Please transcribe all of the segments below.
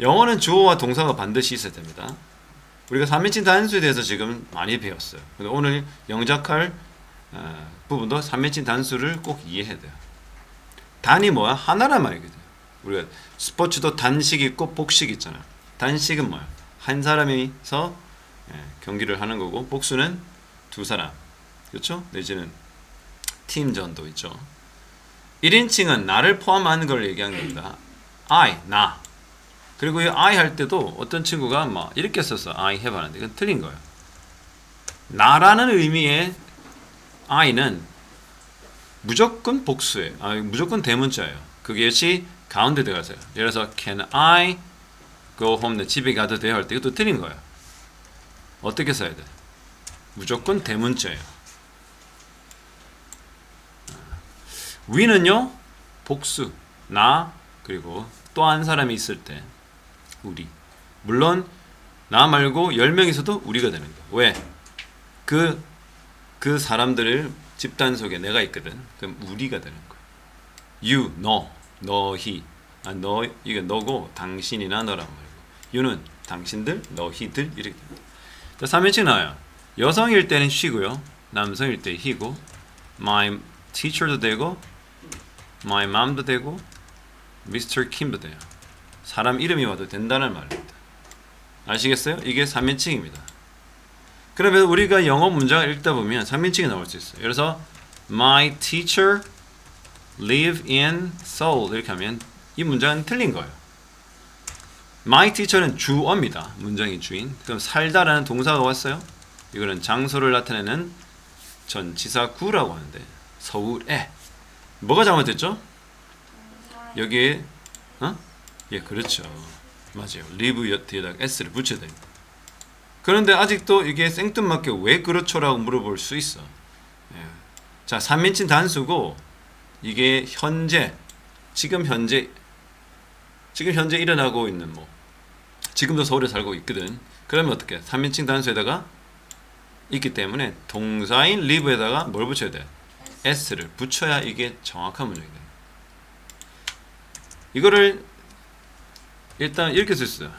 영어는 주어와 동사가 반드시 있어야 됩니다. 우리가 3인칭 단수에 대해서 지금 많이 배웠어요. 근데 오늘 영작할 부분도 3인칭 단수를 꼭 이해해야 돼요. 단이 뭐야? 하나란 말이거든요. 우리가 스포츠도 단식 있고 복식 있잖아요. 단식은 뭐야? 한 사람이서 경기를 하는 거고, 복수는 두 사람. 그렇죠? 내지는 팀전도 있죠. 1인칭은 나를 포함하는 걸 얘기하는 겁니다. I, 나. 그리고 이 I 할 때도 어떤 친구가 막 이렇게 써서 I have 하는데 이건 틀린 거예요. 나라는 의미의 I는 무조건 복수예요. 무조건 대문자예요. 그것이 가운데 들어가세요. 예를 들어서 Can I go home? 내 집에 가도 돼요? 할 때 이것도 틀린 거예요. 어떻게 써야 돼? 무조건 대문자예요. we는요, 복수, 나, 그리고 또 한 사람이 있을 때 우리. 물론 나 말고 10명 있어도 우리가 되는 거예요. 왜? 그 사람들을 집단 속에 내가 있거든. 그럼 우리가 되는 거예요. you, 너, 너희. 너, 이게 너고 당신이나 너란 말이고. you는 당신들, 너희들 이렇게 됩니다. 3인칭 나와요. 여성일 때는 she고요. 남성일 때 he고. my teacher도 되고 my mom도 되고 Mr. Kim도 돼요. 사람 이름이 와도 된다는 말입니다. 아시겠어요? 이게 3인칭입니다. 그러면 우리가 영어 문장을 읽다 보면 3인칭이 나올 수 있어요. 예를 들어서 My teacher live in Seoul 이렇게 하면 이 문장은 틀린 거예요. My teacher는 주어입니다. 문장의 주인. 그럼 살다라는 동사가 왔어요. 이거는 장소를 나타내는 전치사구라고 하는데 서울에 뭐가 잘못됐죠? 여기에 예, 그렇죠. 맞아요. live 뒤에다가 s를 붙여야 됩니다. 그런데 아직도 이게 생뚱맞게 왜 그렇죠라고 물어볼 수 있어. 예. 자, 3인칭 단수고 이게 지금 현재 일어나고 있는 지금도 서울에 살고 있거든. 그러면 어떻게? 3인칭 단수에다가 있기 때문에 동사인 live에다가 뭘 붙여야 돼? s를 붙여야 이게 정확한 문장이 돼. 이거를 일단 이렇게 쓸 수 있어요.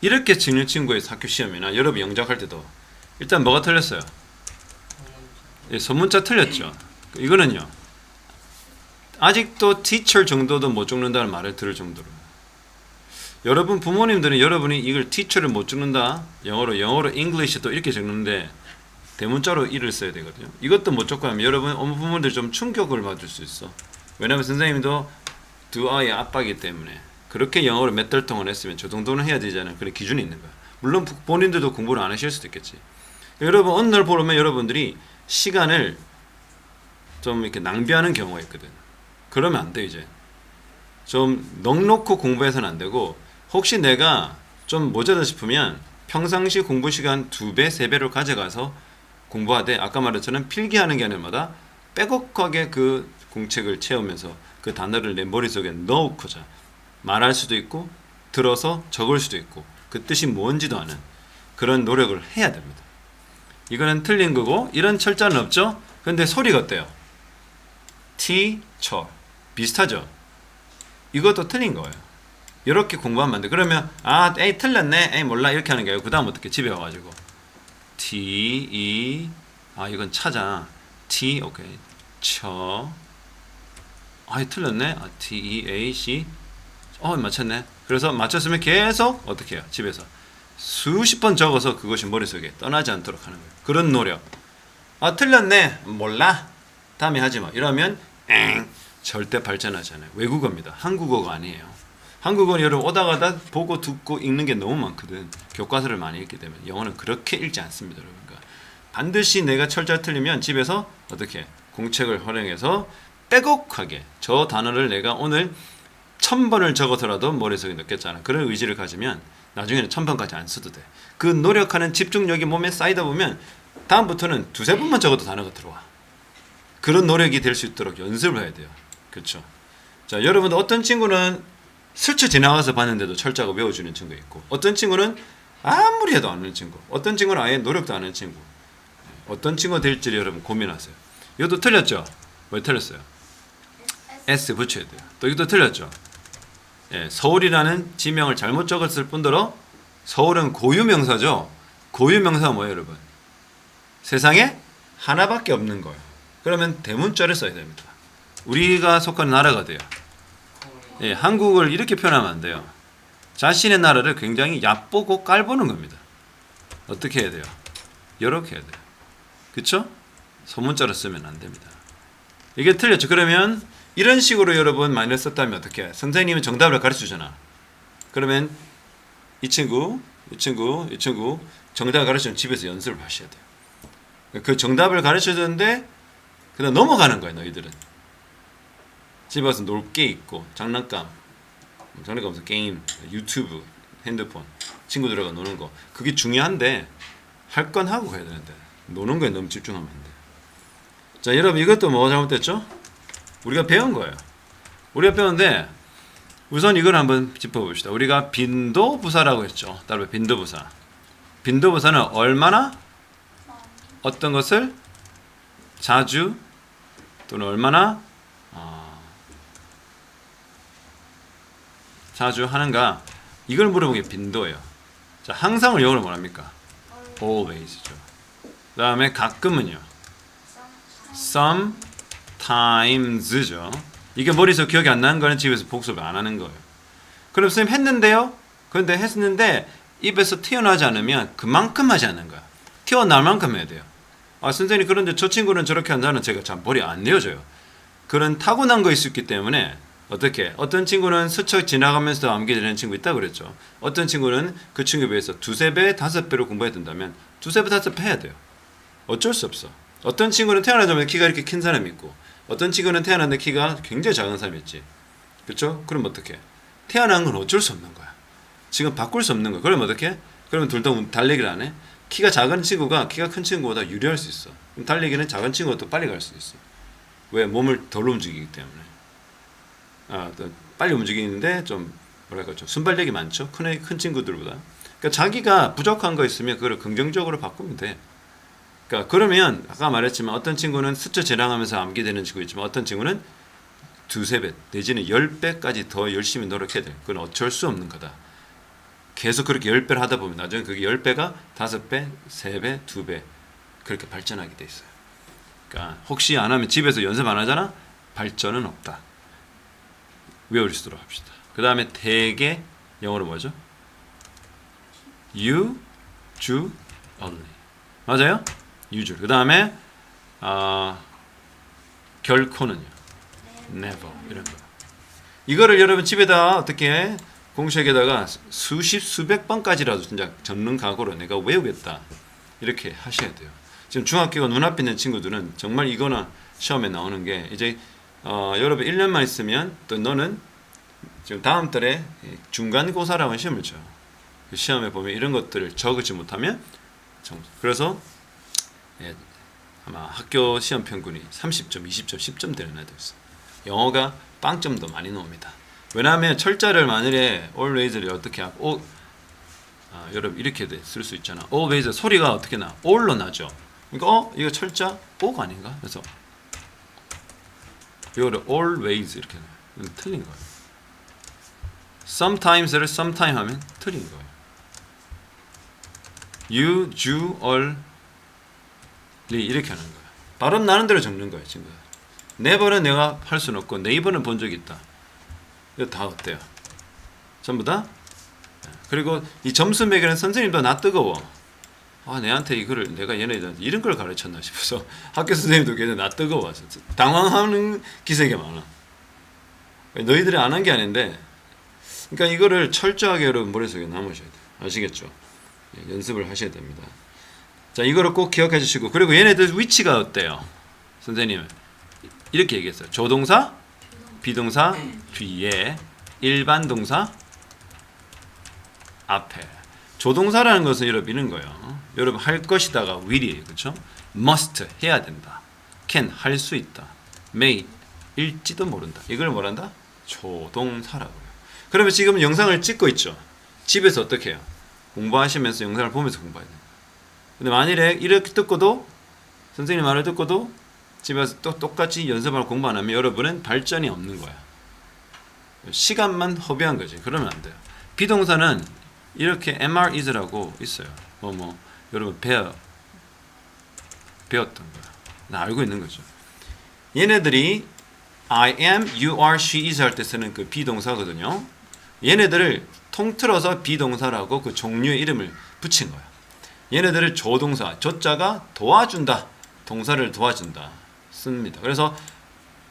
이렇게 찍는 친구의 학교 시험이나 여러분 영작할 때도 일단 뭐가 틀렸어요? 예, 소문자 틀렸죠. 이거는요. 아직도 teacher 정도도 못 적는다는 말을 들을 정도로. 여러분 부모님들은 여러분이 이걸 teacher를 못 적는다. 영어로 English도 이렇게 적는데 대문자로 이를 써야 되거든요. 이것도 못 적고 하면 여러분 어머 부모님들 좀 충격을 받을 수 있어. 왜냐하면 선생님도 두 아이의 아빠이기 때문에 그렇게 영어를 몇 달 동안 했으면 저 정도는 해야 되잖아요. 그런 기준이 있는 거야. 물론 본인들도 공부를 안 하실 수도 있겠지. 여러분 어느 날 보면 여러분들이 시간을 좀 이렇게 낭비하는 경우가 있거든. 그러면 안 돼. 이제 좀 넉넉히 공부해서는 안 되고 혹시 내가 좀 모자다 싶으면 평상시 공부 시간 2배, 3배를 가져가서 공부하되 아까 말했처럼 필기하는 게 아니라 빼곡하게 그 공책을 채우면서 그 단어를 내 머릿속에 넣고자 말할 수도 있고 들어서 적을 수도 있고 그 뜻이 뭔지도 아는 그런 노력을 해야 됩니다. 이거는 틀린 거고 이런 철자는 없죠? 근데 소리가 어때요? teacher 비슷하죠? 이것도 틀린 거예요. 이렇게 공부하면 안 돼. 그러면 에이 틀렸네. 에이 몰라 이렇게 하는 게 아니고 그 다음 어떻게 집에 와가지고 이건 차잖아. 오케이 틀렸네. teac 맞췄네. 그래서 맞췄으면 계속 어떻게 해요? 집에서 수십 번 적어서 그것이 머릿속에 떠나지 않도록 하는 거예요. 그런 노력. 틀렸네. 몰라. 다음에 하지 마. 이러면 절대 발전하지 않아요. 외국어입니다. 한국어가 아니에요. 한국어는 여러분 오다 가다 보고 듣고 읽는 게 너무 많거든. 교과서를 많이 읽기 때문에 영어는 그렇게 읽지 않습니다. 여러분. 그러니까 반드시 내가 철자 틀리면 집에서 어떻게 공책을 활용해서 빼곡하게 저 단어를 내가 오늘 1000번을 적어서라도 머릿속에 넣겠잖아. 그런 의지를 가지면 나중에는 1000번까지 안 써도 돼. 그 노력하는 집중력이 몸에 쌓이다 보면 다음부터는 2-3번만 적어도 단어가 들어와. 그런 노력이 될 수 있도록 연습을 해야 돼요. 그렇죠? 자, 여러분 어떤 친구는 스쳐 지나가서 봤는데도 철자가 외워주는 친구 있고 어떤 친구는 아무리 해도 안 하는 친구. 어떤 친구는 아예 노력도 안 하는 친구. 어떤 친구가 될지 여러분 고민하세요. 이것도 틀렸죠? 왜 틀렸어요? S 붙여야 돼요. 또 이것도 틀렸죠? 예, 서울이라는 지명을 잘못 적었을 뿐더러 서울은 고유명사죠. 고유명사가 뭐예요, 여러분? 세상에 하나밖에 없는 거예요. 그러면 대문자를 써야 됩니다. 우리가 속한 나라가 돼요. 예, 한국을 이렇게 표현하면 안 돼요. 자신의 나라를 굉장히 얕보고 깔보는 겁니다. 어떻게 해야 돼요? 이렇게 해야 돼요. 그쵸? 소문자로 쓰면 안 됩니다. 이게 틀렸죠. 그러면 이런 식으로 여러분 마이너를 썼다면 어떻게 해요? 선생님은 정답을 가르쳐주잖아. 그러면 이 친구 정답을 가르치면 집에서 연습을 하셔야 돼요. 그 정답을 가르쳐주는데 그냥 넘어가는 거예요. 너희들은 집에 와서 놀 게 있고 장난감 무슨 게임, 유튜브, 핸드폰 친구들하고 노는 거 그게 중요한데 할 건 하고 가야 되는데 노는 거에 너무 집중하면 안 돼. 자, 여러분 이것도 뭐가 잘못됐죠? 우리가 배운 거예요. 우리가 배웠는데 우선 이걸 한번 짚어봅시다. 우리가 빈도부사라고 했죠. 따로 빈도부사. 빈도부사는 얼마나 어떤 것을 자주 또는 얼마나 자주 하는가 이걸 물어보는 게 빈도예요. 자, 항상을 영어로 뭐랍니까? always죠. 그 다음에 가끔은요. sometimes죠. 이게 머릿속 기억이 안 나는 거는 집에서 복습을 안 하는 거예요. 그럼 선생님 했는데요? 그런데 했는데 입에서 튀어나오지 않으면 그만큼 하지 않는 거야. 튀어나올 만큼 해야 돼요. 아, 선생님 그런데 저 친구는 저렇게 한다는 제가 참 머리 안 내어져요. 그런 타고난 거 있었기 때문에 어떻게? 어떤 친구는 스쳐 지나가면서 암기 되는 친구 있다 그랬죠. 어떤 친구는 그 친구에 비해서 2~3배, 5배로 공부해야 된다면 2~3배, 5배 해야 돼요. 어쩔 수 없어. 어떤 친구는 태어나자마자 키가 이렇게 큰 사람이 있고 어떤 친구는 태어났는데 키가 굉장히 작은 사람이 있지. 그렇죠? 그럼 어떻게? 태어난 건 어쩔 수 없는 거야. 지금 바꿀 수 없는 거야. 그럼 어떻게? 그러면 둘 다 달리기를 안 해? 키가 작은 친구가 키가 큰 친구보다 유리할 수 있어. 그럼 달리기는 작은 친구가 더 빨리 갈 수 있어. 왜? 몸을 덜 움직이기 때문에. 또 빨리 움직이는데 좀 뭐랄까 좀 순발력이 많죠. 큰 친구들보다. 그러니까 자기가 부족한 거 있으면 그걸 긍정적으로 바꾸면 돼. 그러니까 그러면 아까 말했지만 어떤 친구는 스쳐 지나가면서 암기되는 친구 있지만 어떤 친구는 2~3배 내지는 10배까지 더 열심히 노력해야 돼. 그건 어쩔 수 없는 거다. 계속 그렇게 10배를 하다 보면 나중에 그게 10배가 5배, 3배, 2배 그렇게 발전하게 돼 있어요. 그러니까 혹시 안 하면 집에서 연습 안 하잖아? 발전은 없다. 외울 수 있도록 합시다. 그 다음에 대개 영어로 뭐죠? usually 맞아요? usually. 그 다음에 결코는요? never 이런 거. 이거를 여러분 집에다 어떻게 공책에다가 수십 수백 번까지라도 진짜 전능 각오로 내가 외우겠다 이렇게 하셔야 돼요. 지금 중학교가 눈앞에 있는 친구들은 정말 이거나 시험에 나오는 게 이제 여러분 1년만 있으면 또 너는 지금 다음 달에 중간고사라는 시험을 쳐요. 그 시험에 보면 이런 것들을 적지 못하면 그래서 아마 학교 시험 평균이 30점, 20점, 10점 되는 애들 있어요. 영어가 빵점도 많이 나옵니다. 왜냐하면 철자를 만일에 always를 어떻게 하고 여러분 이렇게 쓸 수 있잖아. always 소리가 어떻게 나? all로 나죠. 그러니까 이거 철자 o가 아닌가? 그래서 이거를 always 이렇게 나요. 틀린 거예요. sometimes를 sometime 하면 틀린 거예요. usually 이렇게 하는 거예요. 발음 나는 대로 적는 거예요, 친구들. never는 내가 할 수는 없고 네이버는 본 적이 있다. 이거 다 어때요? 전부 다? 그리고 이 점수 매기는 선생님도 나 뜨거워. 내한테 이거를 내가 얘네들한테 이런 걸 가르쳤나 싶어서 학교 선생님도 걔네 나 뜨거워. 당황하는 기색이 많아. 너희들이 안 한 게 아닌데 그러니까 이거를 철저하게 여러분 머릿속에 남으셔야 돼요. 아시겠죠? 연습을 하셔야 됩니다. 자, 이거를 꼭 기억해 주시고 그리고 얘네들 위치가 어때요? 선생님 이렇게 얘기했어요. 조동사, 비동사 뒤에 일반 동사 앞에. 조동사라는 것은 여러분 이런 거예요. 여러분 할 것이다가 will이에요. 그렇죠? must 해야 된다. can 할 수 있다. may 일지도 모른다. 이걸 뭐란다? 조동사라고요. 그러면 지금 영상을 찍고 있죠. 집에서 어떻게 해요? 공부하시면서 영상을 보면서 공부해야 돼요. 근데 만일에 이렇게 듣고도 선생님 말을 듣고도 집에서 또 똑같이 연습하고 공부 안 하면 여러분은 발전이 없는 거야. 시간만 허비한 거지. 그러면 안 돼요. 비동사는 이렇게 MR is라고 있어요. 여러분 배웠던 거야. 나 알고 있는 거죠. 얘네들이 I am, you are, she is 할 때 쓰는 그 비동사거든요. 얘네들을 통틀어서 비동사라고 그 종류의 이름을 붙인 거야. 얘네들을 조동사, 조자가 도와준다. 동사를 도와준다. 씁니다. 그래서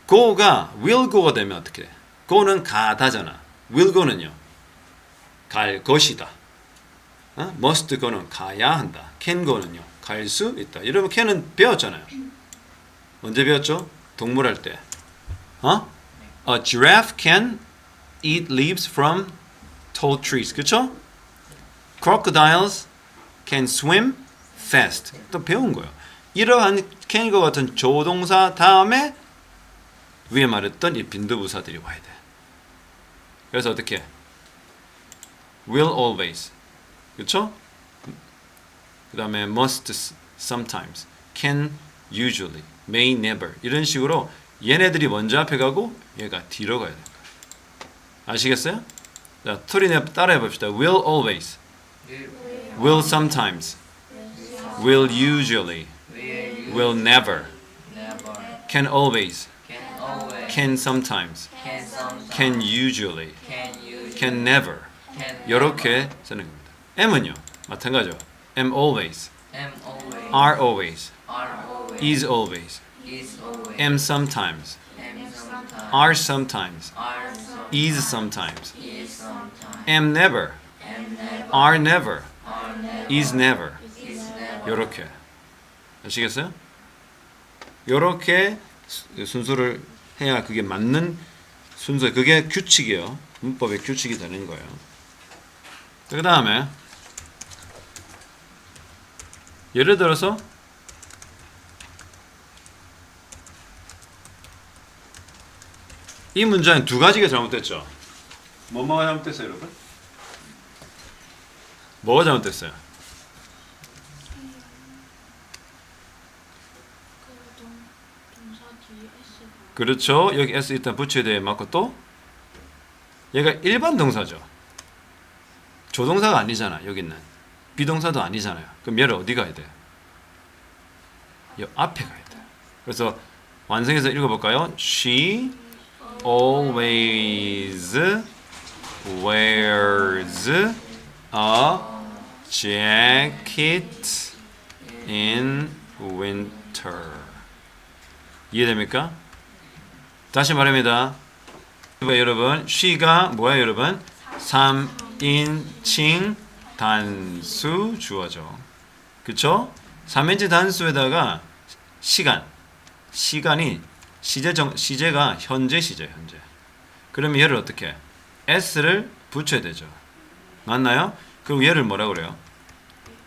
go가 will go가 되면 어떻게 돼? go는 가다잖아. will go는요. 갈 것이다. must go는 가야 한다. can go는요. 갈 수 있다. 여러분 can은 배웠잖아요. 언제 배웠죠? 동물 할 때. A giraffe can eat leaves from tall trees. 그쵸? Crocodiles can swim fast. 또 배운 거예요. 이러한 can과 같은 조동사 다음에 위에 말했던 이 빈도부사들이 와야 돼. 그래서 어떻게? will always. 그쵸? 그 다음에 must sometimes, can usually, may never 이런 식으로 얘네들이 먼저 앞에 가고 얘가 뒤로 가야 돼요. 아시겠어요? 자, 토리네 따라해 봅시다. will always, will sometimes, will usually, will never, can always, can sometimes, can usually, can never 이렇게 쓰는 겁니다. M은요 마찬가지죠. am always, are always, is always, am sometimes, are sometimes, is sometimes, am never, are never, is never 요렇게 아시겠어요? 요렇게 순서를 해야 그게 맞는 순서, 그게 규칙이에요. 문법의 규칙이 되는 거예요. 그 다음에 예를 들어서 이 문장에 두 가지가 잘못됐죠. 뭐가 잘못됐어요, 여러분? 뭐가 잘못됐어요? 그렇죠. 여기 S 일단 붙여야 돼. 맞고 또 얘가 일반 동사죠. 조동사가 아니잖아. 여기는 비동사도 아니잖아요. 그럼 얘를 어디 가야 돼요? 이 앞에 가야 돼요. 그래서 완성해서 읽어볼까요? She always wears a jacket in winter. 이해됩니까? 다시 말합니다. 여러분, she가 뭐야 여러분? 3인칭 단수 주어죠. 그쵸? 3인칭 단수에다가 시간이 시제가 현재 시제예요. 현재. 그러면 얘를 어떻게? s를 붙여야 되죠. 맞나요? 그럼 얘를 뭐라 그래요?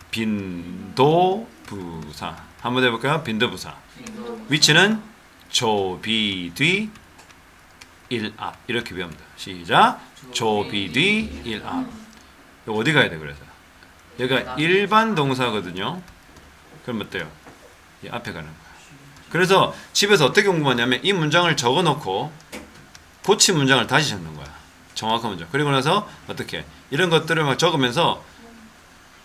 빈도부사. 한번 해볼까요? 빈도부사. 위치는 조비뒤 일앞 이렇게 배웁니다. 시작. 조비뒤 일앞. 이거 어디 가야 돼? 그래서 얘가 일반 동사거든요. 그럼 어때요? 이 앞에 가는 거야. 그래서 집에서 어떻게 공부하냐면 이 문장을 적어놓고 고친 문장을 다시 적는 거야. 정확한 문장. 그리고 나서 어떻게 이런 것들을 막 적으면서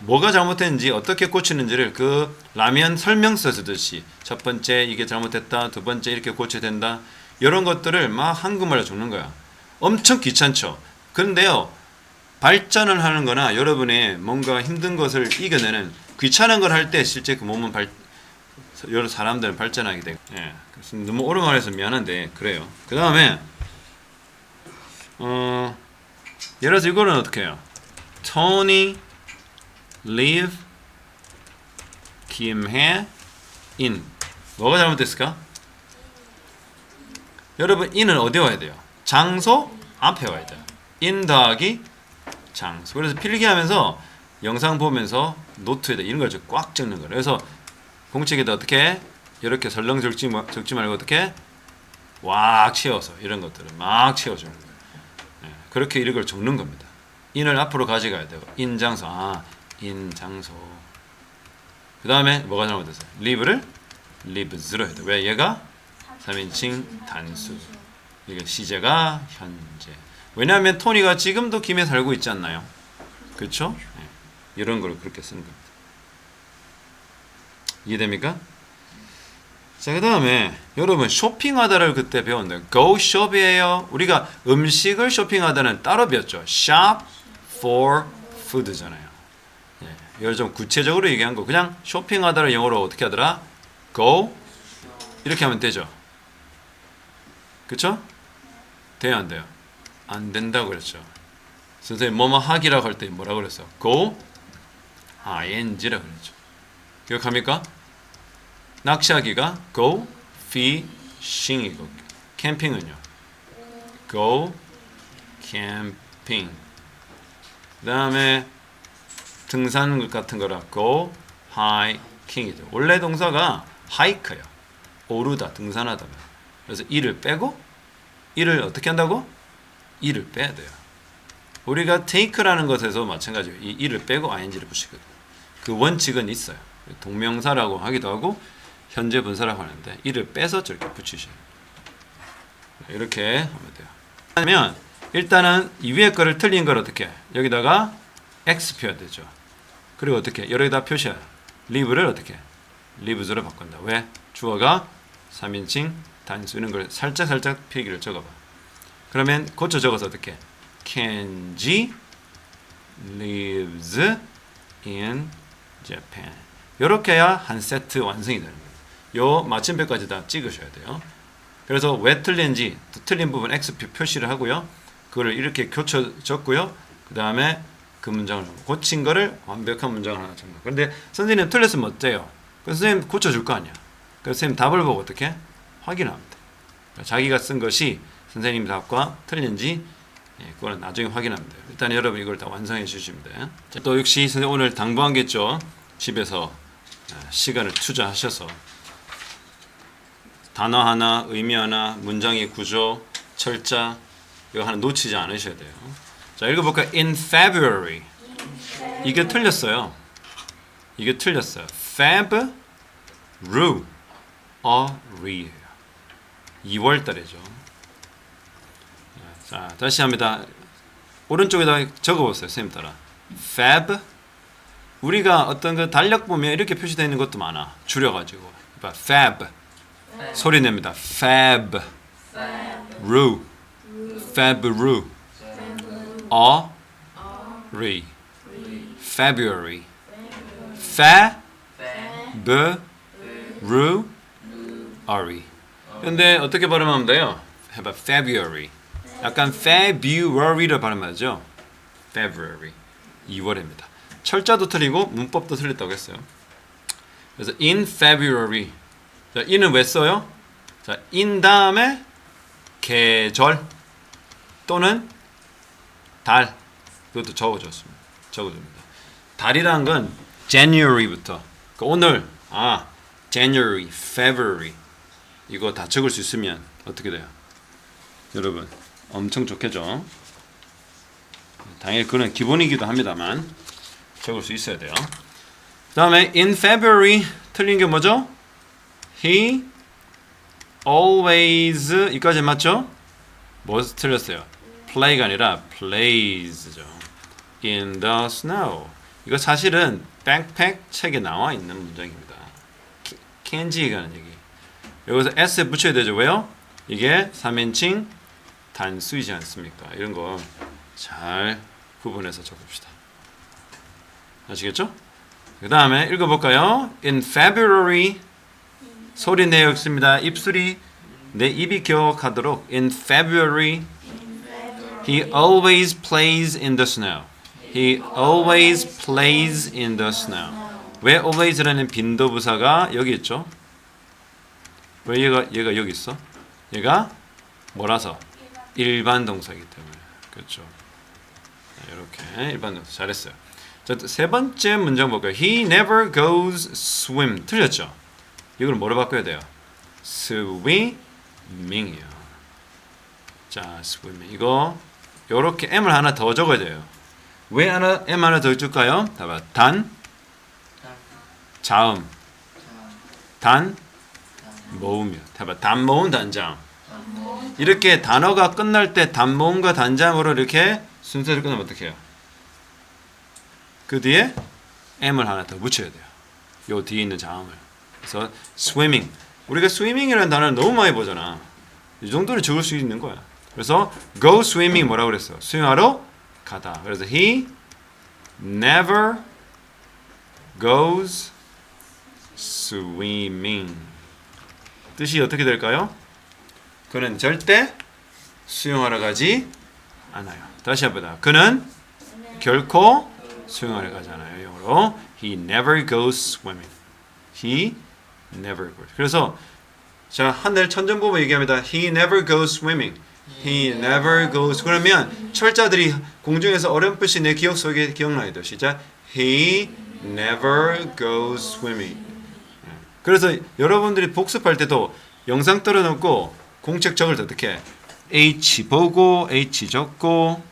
뭐가 잘못했는지 어떻게 고치는지를 그 라면 설명서 쓰듯이 첫 번째 이게 잘못됐다, 두 번째 이렇게 고쳐야 된다 이런 것들을 막 한국말로 적는 거야. 엄청 귀찮죠. 그런데요 발전을 하는 거나 여러분의 뭔가 힘든 것을 이겨내는 귀찮은 걸 할 때 실제 그 몸은 여러 사람들은 발전하게 되고. 예. 그래서 너무 오래 말해서 미안한데 그래요. 그 다음에 예를 들어서 이거는 어떻게 해요? Tony live 김해 in 뭐가 잘못됐을까? 여러분 in은 어디 와야 돼요? 장소 앞에 와야 돼요. in 더하기 장소. 그래서 필기하면서 영상 보면서 노트에다 이런 걸 꽉 적는 거예요. 그래서 공책에다 어떻게 이렇게 설렁 적지 말고 어떻게 꽉 채워서 이런 것들을 막 채워주는 거예요. 네, 그렇게 이런 걸 적는 겁니다. in을 앞으로 가져가야 돼요. in 장소. in 장소. 그 다음에 뭐가 잘못됐어요? live를 lives로 해야 돼. 왜? 얘가 3인칭 단수. 이게 시제가 현재. 왜냐하면 토니가 지금도 김에 살고 있지 않나요? 그렇죠? 네. 이런 걸 그렇게 쓰는 겁니다. 이해됩니까? 자, 그 다음에 여러분 쇼핑하다를 그때 배웠는데 go shop이에요. 우리가 음식을 쇼핑하다는 따로 배웠죠. shop for food잖아요. 예, 이걸 좀 구체적으로 얘기한 거. 그냥 쇼핑하다를 영어로 어떻게 하더라? go 이렇게 하면 되죠. 그쵸? 돼요, 안 돼요? 안 된다고 그랬죠. 선생님 뭐뭐 하기라고 할 때 뭐라고 그랬어? go ing라고 그랬죠. 기억합니까? 낚시하기가 go fishing이고 캠핑은요 go camping. 그 다음에 등산 같은 거라 go hiking이죠. 원래 동사가 hike예요. 오르다, 등산하다면. 그래서 이를 빼고 이를 어떻게 한다고? 이를 빼야 돼요. 우리가 take라는 것에서 마찬가지예요. 이 이를 빼고 ing를 붙이거든요. 그 원칙은 있어요. 동명사라고 하기도 하고 현재 분사라고 하는데 이를 빼서 저렇게 붙이셔요. 이렇게 하면 돼요. 그러면 일단은 이 위에 거를 틀린 걸 어떻게 해? 여기다가 X 표해야 되죠. 그리고 어떻게 해? 여기다 표시해요. live를 어떻게 해? lives로 바꾼다. 왜? 주어가 3인칭 단수 이런 걸 살짝 필기를 적어봐. 그러면 고쳐 적어서 어떻게 해? Kenji lives in Japan. 이렇게 해야 한 세트 완성이 되는 거예요. 요 마침표까지 다 찍으셔야 돼요. 그래서 왜 틀린지 틀린 부분 X표 표시를 하고요. 그거를 이렇게 교쳐 적고요. 그 다음에 그 문장을 고친 거를 완벽한 문장을 하나 적는. 그런데 선생님 틀렸으면 어때요? 그래서 선생님 고쳐줄 거 아니야. 그래서 선생님 답을 보고 어떻게 확인합니다. 자기가 쓴 것이 선생님 답과 틀린지 그거는 나중에 확인하면 돼요. 일단 여러분 이걸 다 완성해 주시면 돼요. 또 역시 선생님 오늘 당부하겠죠. 집에서 시간을 투자하셔서 단어 하나, 의미 하나, 문장의 구조, 철자 이거 하나 놓치지 않으셔야 돼요. 자, 읽어볼까요? In February. 이게 틀렸어요. 이게 틀렸어요. February. 2월 달이죠. 자, 다시 합니다. 오른쪽에다 적어보세요. 선생님 따라. Feb. 우리가 어떤 그 달력 보면 이렇게 표시되어 있는 것도 많아. 줄여가지고. Feb. 소리 냅니다. Feb. ru. February. February. February. 근데 어떻게 발음하면 돼요? 해봐. February. 약간 February를 발음하죠. February. 2월입니다. 철자도 틀리고 문법도 틀렸다고 했어요. 그래서 in February. 자, in은 왜 써요? 자, in 다음에 계절 또는 달. 그것도 적어줍니다. 달이라는 건 January부터. 그러니까 오늘 January, February 이거 다 적을 수 있으면 어떻게 돼요? 여러분 엄청 좋겠죠? 당연히 그건 기본이기도 합니다만 적을 수 있어야 돼요. 그 다음에 in February 틀린 게 뭐죠? He always 이까지 맞죠? 뭐 틀렸어요? play가 아니라 plays죠. in the snow. 이거 사실은 백팩 책에 나와 있는 문장입니다. 켄지가 하는 얘기. 여기서 s 붙여야 되죠. 왜요? 이게 3인칭 단수이지 않습니까? 이런 거 잘 구분해서 적읍시다. 아시겠죠? 그 다음에 읽어볼까요? In February 소리 내어 읽습니다. 입술이 내 입이 기억하도록 In February He always plays in the snow. He always plays in the snow. 왜 always라는 빈도부사가 여기 있죠? 왜 얘가 여기 있어? 얘가 뭐라서? 일반 동사이기 때문에. 그렇죠. 이렇게 일반 동사 잘했어요. 자, 세 번째 문장 볼까요? He never goes swim. 틀렸죠? 이걸 뭐로 바꿔야 돼요? swimming이요. 자, swimming. 이거 요렇게 M을 하나 더 적어야 돼요. 왜 M 하나 더 줄까요? 봐봐. 단, 자음, 단, 모음이요. 봐봐. 단, 모음, 단자음. 이렇게 단어가 끝날 때 단모음과 단자음으로 이렇게 순서를 끝나면 어떻게 해요? 그 뒤에 M을 하나 더 붙여야 돼요. 요 뒤에 있는 자음을. 그래서 swimming. 우리가 swimming이라는 단어를 너무 많이 보잖아. 이 정도는 적을 수 있는 거야. 그래서 go swimming 뭐라고 그랬어? 수영하러 가다. 그래서 he never goes swimming. 뜻이 어떻게 될까요? 그는 절대 수영하러 가지 않아요. 다시 한번. 그는 결코 수영하러 가지 않아요. 영어로 he never goes swimming. He never goes. 그래서 자, 하늘 천정부모 얘기합니다. He never goes swimming. He never goes. 그러면 철자들이 공중에서 어렴풋이 내 기억 속에 기억나야 돼요. 시작. He never goes swimming. 그래서 여러분들이 복습할 때도 영상 떨어놓고 공책 적을 때 어떻게 H 보고 H 적고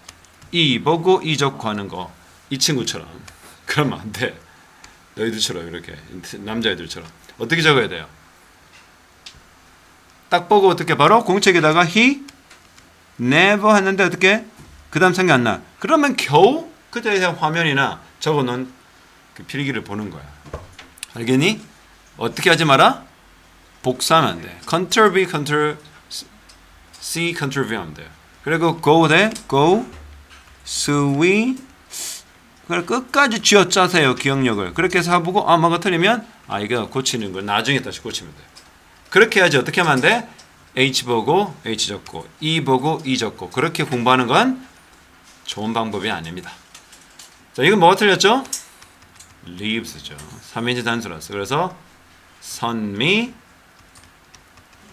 E 보고 E 적고 하는 거 이 친구처럼 그러면 안 돼. 너희들처럼 이렇게 남자애들처럼 어떻게 적어야 돼요? 딱 보고 어떻게 바로 공책에다가 he never 했는데 어떻게 그 다음 생각 안 나. 그러면 겨우 그때의 화면이나 적어놓은 그 필기를 보는 거야. 알겠니? 어떻게 하지 마라? 복사하면 안 돼. Ctrl V, Ctrl C, Ctrl V 하면 돼요. 그리고 go 돼. go, swi. 그걸 끝까지 쥐어짜세요. 기억력을. 그렇게 해서 해보고 아 뭐가 틀리면 아 이거 고치는 거 나중에 다시 고치면 돼요. 그렇게 해야지. 어떻게 하면 안 돼? H 보고 H 적고 E 보고 E 적고 그렇게 공부하는 건 좋은 방법이 아닙니다. 자, 이건 뭐가 틀렸죠? lives죠. 3인칭 단수라서. 그래서 선미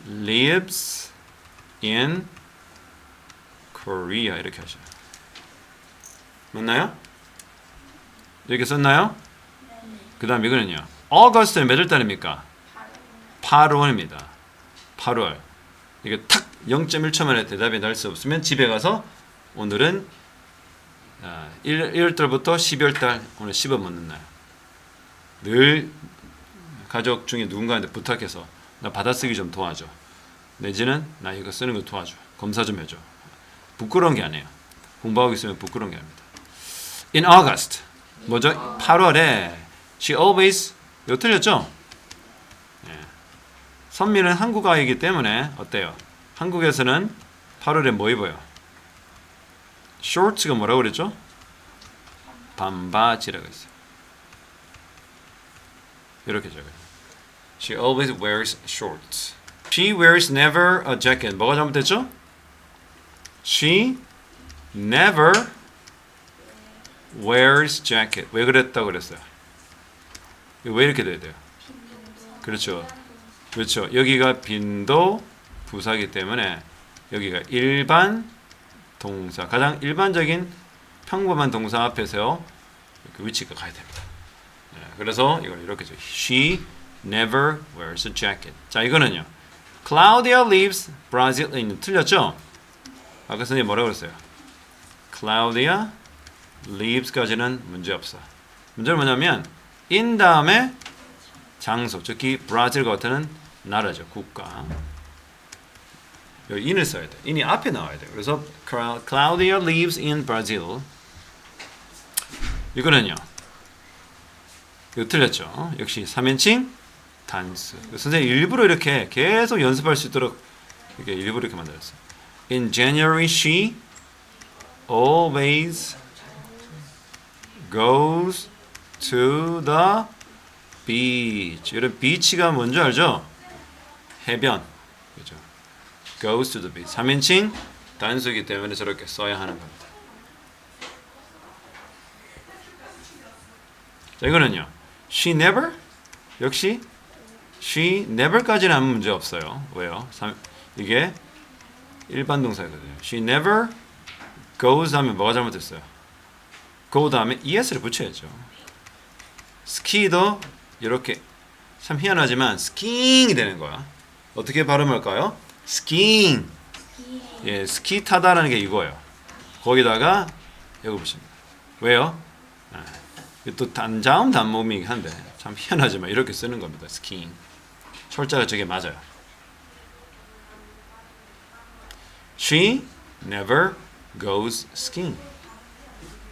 lives in Korea 이렇게 하셔요. 맞나요? 이렇게 썼나요? 그 다음 이거는요. August는 몇 월 달입니까? 8월입니다. 8월. 이게 탁 0.1초 만에 대답이 날 수 없으면 집에 가서 오늘은 1월 달부터 12월 달 오늘 씹어 먹는 날. 늘 가족 중에 누군가한테 부탁해서 나 받아쓰기 좀 도와줘. 내지는 나 이거 쓰는 거 도와줘. 검사 좀 해줘. 부끄러운 게 아니에요. 공부하고 있으면 부끄러운 게 아닙니다. In August. 뭐죠? 8월에 she always 이거 틀렸죠? 예. 선미는 한국어이기 때문에 어때요? 한국에서는 8월에 뭐 입어요? shorts가 뭐라고 그랬죠? 반바지라고 했어요. 이렇게 적어요. She always wears shorts. She wears never a jacket. 뭐가 잘못됐죠? She never wears jacket. 왜 그랬다고 그랬어요? 왜 이렇게 돼야 돼요? 그렇죠. 그렇죠. 여기가 빈도 부사기 때문에 여기가 일반 동사, 가장 일반적인 평범한 동사 앞에서 그 위치가 가야 됩니다. 네, 그래서 이걸 이렇게 줘. She never wears a jacket. 자, 이거는요. Claudia leaves Brazil. 틀렸죠? 아까 선생님 뭐라고 그랬어요? Claudia leaves까지는 문제 없어. 문제는 뭐냐면 in 다음에 장소, 특히 브라질 같은 나라죠. 국가. 여기 in을 써야 돼. in이 앞에 나와야 돼. 그래서 Claudia lives in Brazil. 이거는요. 이거 틀렸죠. 역시 3인칭 단수. 선생님 일부러 이렇게 계속 연습할 수 있도록 이렇게 일부러 이렇게 만들었어요. In January she always goes to the beach. 여러분 beach가 뭔지 알죠? 해변. 그죠? Goes to the beach. 3인칭 단수이기 때문에 저렇게 써야 하는 겁니다. 자, 이거는요. She never. 역시 she never까지는 아무 문제 없어요. 왜요? 이게 일반 동사거든요. She never goes 하면 뭐가 잘못됐어요? go 다음에 es를 붙여야죠. ski도 이렇게 참 희한하지만 skiing이 되는 거야. 어떻게 발음할까요? skiing. 예, 스키 타다라는 게 이거예요. 거기다가 여기 보십니다. 왜요? 또 단자음 단모음이긴 한데 참 희한하지만 이렇게 쓰는 겁니다. skiing. 철자가 저게 맞아요. She never goes skiing.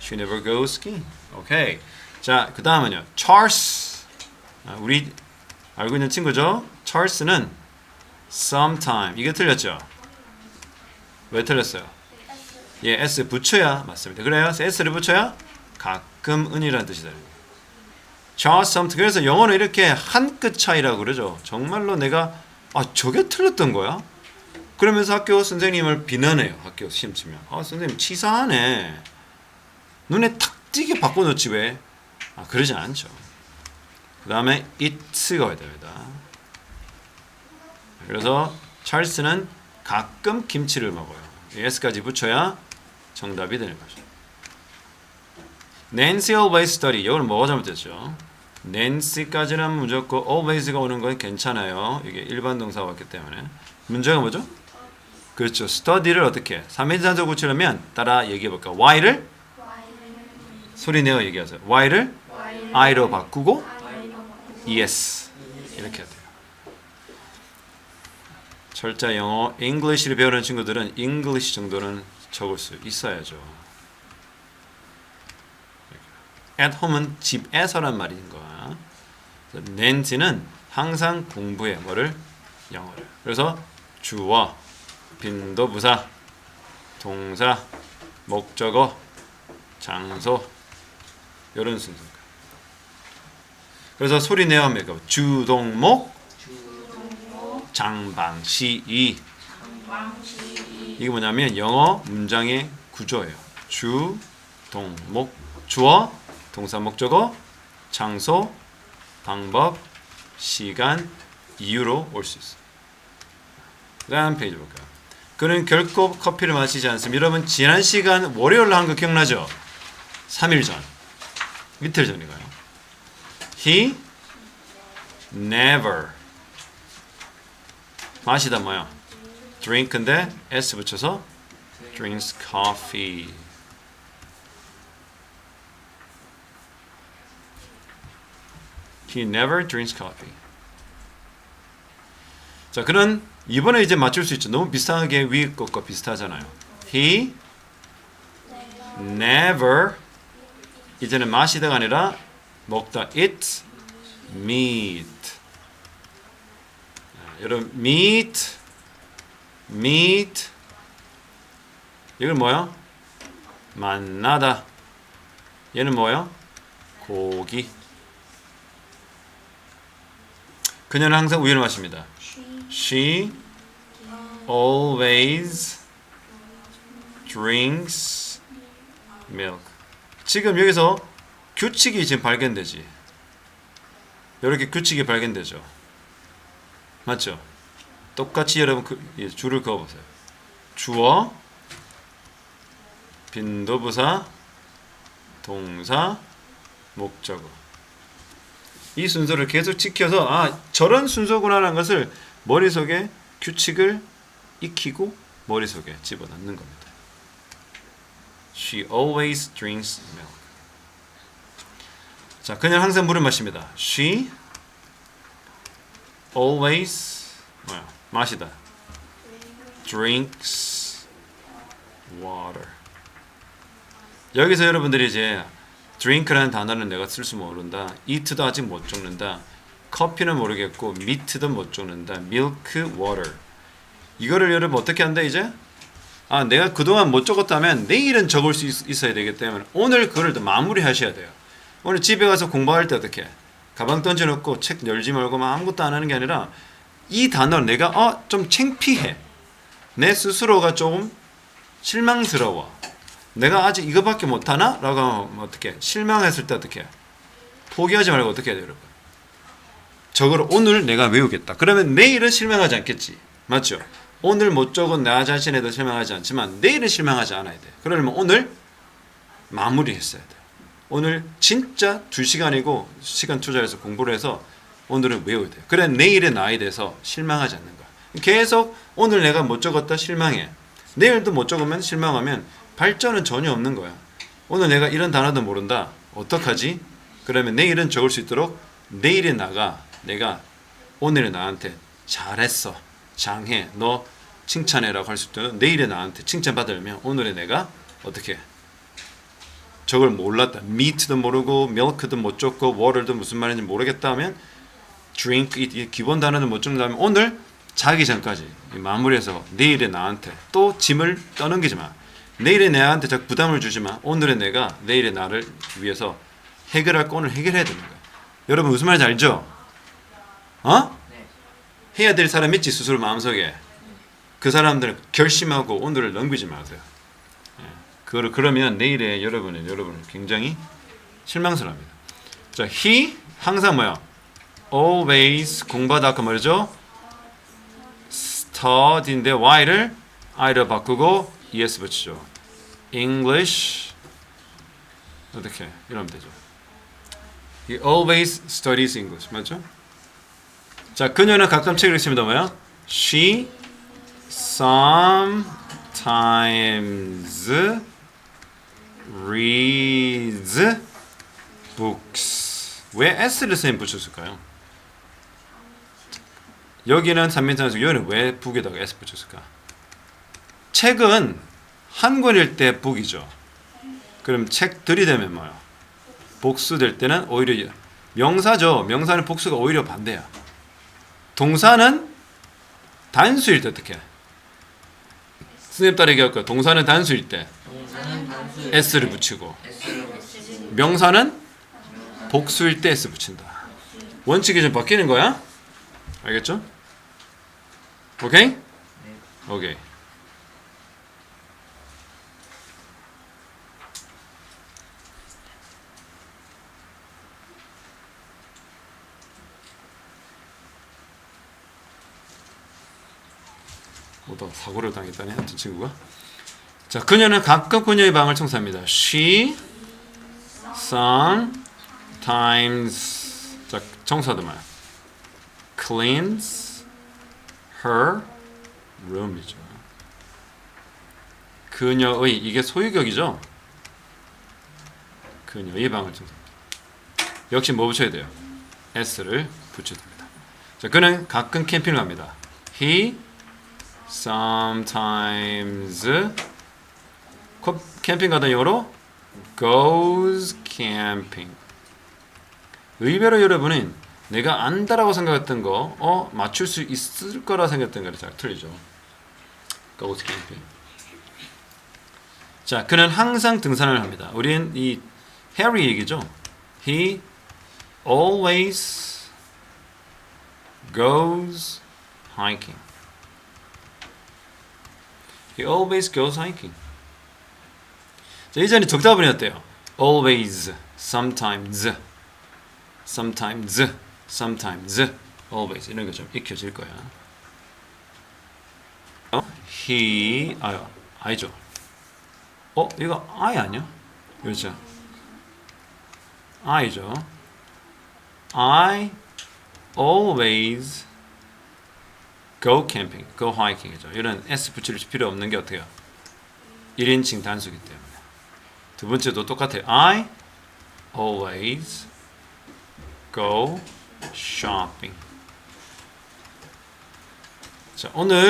She never goes skiing. 오케이. 자, 그 다음은요. Charles. 우리 알고 있는 친구죠? Charles는 sometime. 이게 틀렸죠? 왜 틀렸어요? 예, S 붙여야 맞습니다. 그래요? S를 붙여야 가끔은이라는 뜻이 됩니다. Charles sometime. 그래서 영어는 이렇게 한 끗 차이라고 그러죠. 정말로 내가 저게 틀렸던 거야? 그러면서 학교 선생님을 비난해요. 학교 시험 치면. 선생님 치사하네. 눈에 탁 띄게 바꿔놓지 왜? 그러진 않죠. 그 다음에 it가 와야 됩니다. 그래서 찰스는 가끔 김치를 먹어요. s까지 붙여야 정답이 되는 거죠. Nancy always study. 이걸 뭐가 잘못됐죠? Nancy까지는 무조건 always가 오는 건 괜찮아요. 이게 일반 동사가 왔기 때문에. 문제가 뭐죠? 그렇죠. study를 어떻게? 3인칭 붙이려면 따라 얘기해볼까? why를 소리 내어 얘기하세요. why를 I로 바꾸고 yes 이렇게 해야 돼요. 철자 영어 English를 배우는 친구들은 English 정도는 적을 수 있어야죠. At home은 집에서란 말인 거야. Nancy는 항상 공부해. 뭐를? 영어를. 그래서 주어, 빈도부사, 동사, 목적어, 장소 이런 순서입니다. 그래서 소리 내어 합니까? 주동목, 장방시이. 이게 뭐냐면 영어 문장의 구조예요. 주, 동, 목, 주어, 동사, 목적어, 장소, 방법, 시간, 이유로 올 수 있어요. 그 다음 페이지 볼까요? 그는 결코 커피를 마시지 않습니다. 여러분 지난 시간 월요일로 한 거 기억나죠? 3일 전. 이틀 전인가요? He never 마시다 뭐야? drink인데 s 붙여서 drinks coffee. He never drinks coffee. 자, 그는 이번에 이제 맞출 수 있죠. 너무 비슷하게 위에 것과 비슷하잖아요. He never 이제는 마시다가 아니라 먹다. Eat meat. 여러분 meat 이건 뭐야? 만나다. 얘는 뭐야? 고기. 그녀는 항상 우유를 마십니다. She always drinks milk. 지금 여기서 규칙이 지금 발견되지. 이렇게 규칙이 발견되죠. 맞죠? 똑같이 여러분 줄을 그어보세요. 주어, 빈도부사, 동사, 목적어. 이 순서를 계속 지켜서 저런 순서구나라는 것을 머릿속에 규칙을 익히고 머릿속에 집어넣는 겁니다. She always drinks milk. 자, 그녀는 항상 물을 마십니다. She always 마시다. Drinks water. 여기서 여러분들이 이제 drink라는 단어는 내가 쓸 수 모른다. eat도 아직 못 적는다. 커피는 모르겠고 meat도 못 적는다. milk, water. 이거를 여러분 어떻게 한다 이제? 내가 그동안 못 적었다면 내일은 적을 수 있어야 되기 때문에 오늘 그걸 마무리 하셔야 돼요. 오늘 집에 가서 공부할 때 어떻게? 가방 던져놓고 책 열지 말고 아무것도 안 하는 게 아니라 이 단어를 내가 좀 창피해. 내 스스로가 조금 실망스러워. 내가 아직 이거밖에 못하나? 라고 하면 어떻게? 실망했을 때 어떻게? 포기하지 말고 어떻게 해야 돼요, 여러분? 저걸 오늘 내가 외우겠다. 그러면 내일은 실망하지 않겠지. 맞죠? 오늘 못 적은 나 자신에도 실망하지 않지만 내일은 실망하지 않아야 돼. 그러면 오늘 마무리했어야 돼. 오늘 진짜 2시간이고 시간 투자해서 공부를 해서 오늘은 외워야 돼. 그래 내일의 나에 대해서 실망하지 않는 거야. 계속 오늘 내가 못 적었다 실망해. 내일도 못 적으면 실망하면 발전은 전혀 없는 거야. 오늘 내가 이런 단어도 모른다. 어떡하지? 그러면 내일은 적을 수 있도록 내일에 내가 오늘에 나한테 잘했어, 장해, 너 칭찬해라고 할 수 있도록 내일에 나한테 칭찬받으려면 오늘에 내가 어떻게 저걸 몰랐다. meat도 모르고 milk도 못 적고 water도 무슨 말인지 모르겠다 하면 drink, 이 기본 단어는 못 적는다면 오늘 자기 전까지 마무리해서 내일에 나한테 또 짐을 떠넘기지 마. 내일에 나한테 자꾸 부담을 주지 마. 오늘의 내가 내일의 나를 위해서 해결할 거 오늘 해결해야 되는 거야. 여러분 무슨 말인지 알죠? 어? 해야 될 사람 있지 스스로 마음속에. 그 사람들은 결심하고 오늘을 넘기지 마세요. 그러면 내일에 여러분은 굉장히 실망스럽습니다. 자, he 항상 뭐야? always 공부하다 아까 말이죠? study인데 y를 i로 바꾸고 es 붙이죠. English 어떻게 이러면 되죠. He always studies English 맞죠? 자, 그녀는 가끔 책을 읽습니다. 뭐야? She sometimes reads books. 왜 s를 선생님 붙였을까요? 여기는 삼민찬에서 여기는 왜 book에다가 s 붙였을까? 책은 한 권일 때 book이죠. 그럼 책들이 되면 뭐요? 복수 될 때는 오히려 명사죠. 명사는 복수가 오히려 반대야. 동사는 단수일 때 어떻게? 선생님 따라 얘기할 거야. 동사는 단수일 때 s를 붙이고 명사는 복수일 때 s 붙인다. 원칙이 좀 바뀌는 거야. 알겠죠? 오케이? 오케이. 또 사고를 당했다네 하여튼 친구가. 자, 그녀는 가끔 그녀의 방을 청소합니다. She sometimes 자, 청소하다 말 cleans her room이죠. 그녀의 이게 소유격이죠. 그녀의 방을 청소합니다. 역시 뭐 붙여야 돼요? s를 붙여야 됩니다. 자, 그는 가끔 캠핑을 갑니다. He sometimes 캠핑 가다 영어로 goes camping. 의외로 여러분은 내가 안다라고 생각했던 거 맞출 수 있을 거라 생각했던 거를 잘 틀리죠. goes camping. 자, 그는 항상 등산을 합니다. 우리는 이 해리 얘기죠. He always goes hiking. He always goes hiking. 자, 이전에 정답은 어때요? Always, sometimes, sometimes, sometimes, always 이런 거 좀 익혀질 거야. He, 아니죠. 이거 I 아니야? 그렇죠. I죠. I always go camping, go hiking이죠. 이런 s 붙일 필요 없는 게 어때요? 1인칭 단수기 때문에. 두 번째도 똑같아요. I always go shopping. 자, 오늘